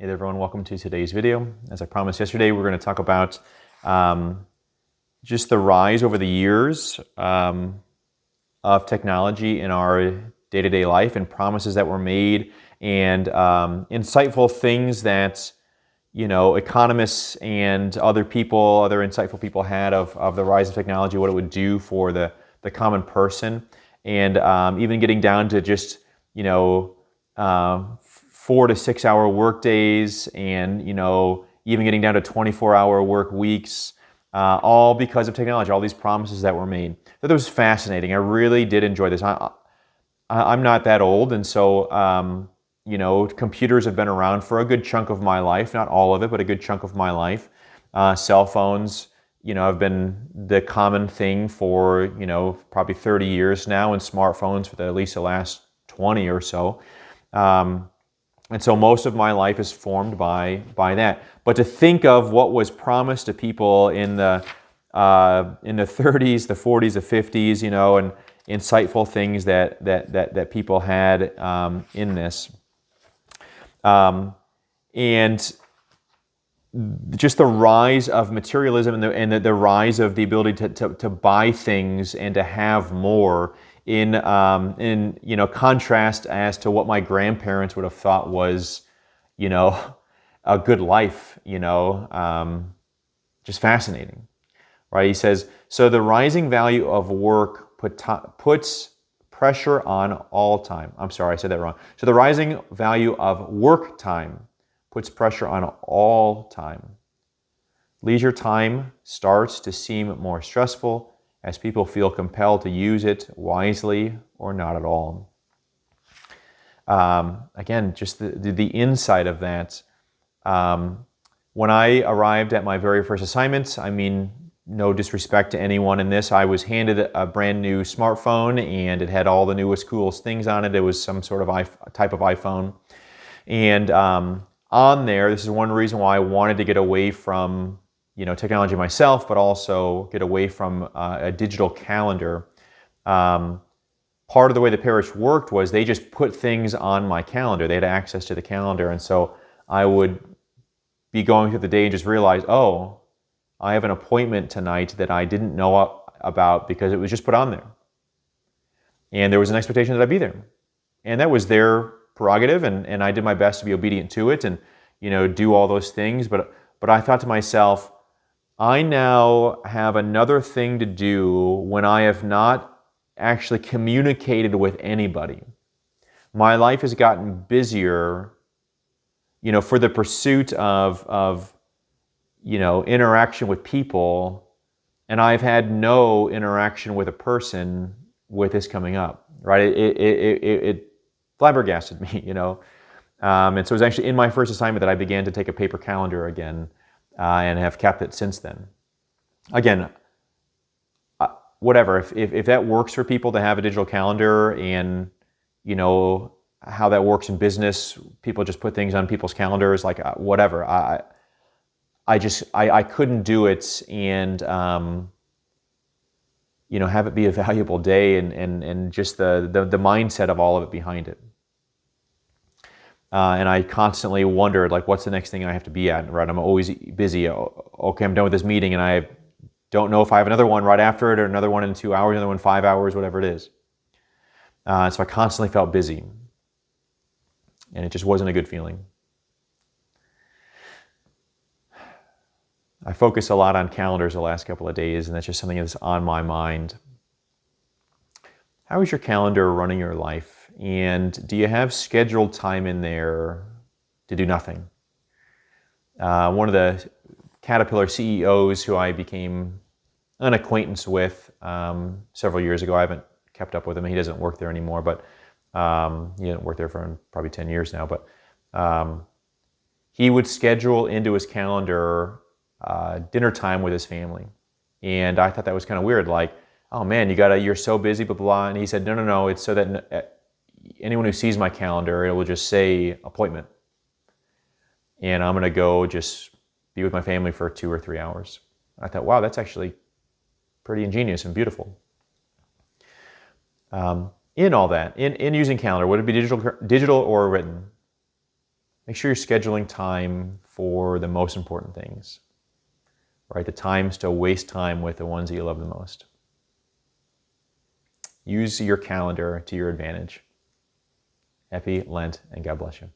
Hey there everyone, welcome to today's video. As I promised yesterday, we're going to talk about just the rise over the years of technology in our day-to-day life and promises that were made and insightful things that, you know, economists and other insightful people had of the rise of technology, what it would do for the common person, and even getting down to just, you know, 4 to 6 hour work days, and, you know, even getting down to 24-hour work weeks, all because of technology, all these promises that were made. That was fascinating. I really did enjoy this. I'm not that old, and so, you know, computers have been around for a good chunk of my life, not all of it, but a good chunk of my life. Cell phones, you know, have been the common thing for, you know, probably 30 years now, and smartphones for at least the last 20 or so. And so most of my life is formed by that. But to think of what was promised to people in the 30s, the 40s, the 50s, you know, and insightful things that people had in this, and just the rise of materialism and the rise of the ability to buy things and to have more, in you know, contrast as to what my grandparents would have thought was, you know, a good life, you know, just fascinating, right? He says, so the rising value of work puts pressure on all time. I'm sorry, I said that wrong. So the rising value of work time puts pressure on all time. Leisure time starts to seem more stressful as people feel compelled to use it wisely or not at all. Again, just the insight of that. When I arrived at my very first assignment, I mean, no disrespect to anyone in this, I was handed a brand new smartphone, and it had all the newest, coolest things on it. It was some sort of type of iPhone. And on there, this is one reason why I wanted to get away from, you know, technology myself, but also get away from a digital calendar. Part of the way the parish worked was they just put things on my calendar. They had access to the calendar, and so I would be going through the day and just realize, oh, I have an appointment tonight that I didn't know about because it was just put on there. And there was an expectation that I'd be there. And that was their prerogative, and I did my best to be obedient to it and, you know, do all those things. But I thought to myself, I now have another thing to do when I have not actually communicated with anybody. My life has gotten busier, you know, for the pursuit of you know, interaction with people, and I've had no interaction with a person with this coming up, right? It flabbergasted me, you know. And so it was actually in my first assignment that I began to take a paper calendar again, and have kept it since then. Again, whatever, if that works for people to have a digital calendar, and, you know, how that works in business, people just put things on people's calendars, like whatever. I couldn't do it and, you know, have it be a valuable day, and just the mindset of all of it behind it. And I constantly wondered, like, what's the next thing I have to be at, right? I'm always busy. Okay, I'm done with this meeting, and I don't know if I have another one right after it, or another one in 2 hours, another one in 5 hours, whatever it is. So I constantly felt busy, and it just wasn't a good feeling. I focus a lot on calendars the last couple of days, and that's just something that's on my mind. How is your calendar running your life? And do you have scheduled time in there to do nothing? One of the Caterpillar CEOs who I became an acquaintance with several years ago, I haven't kept up with him. He doesn't work there anymore, but he didn't work there for probably 10 years now. But he would schedule into his calendar dinner time with his family. And I thought that was kind of weird, like, oh man, you're so busy, blah, blah, blah. And he said, no, it's so that anyone who sees my calendar, it will just say appointment. And I'm going to go just be with my family for 2 or 3 hours. I thought, wow, that's actually pretty ingenious and beautiful. In all that, in using calendar, would it be digital or written? make sure you're scheduling time for the most important things, right? The times to waste time with the ones that you love the most. Use your calendar to your advantage. Happy Lent, and God bless you.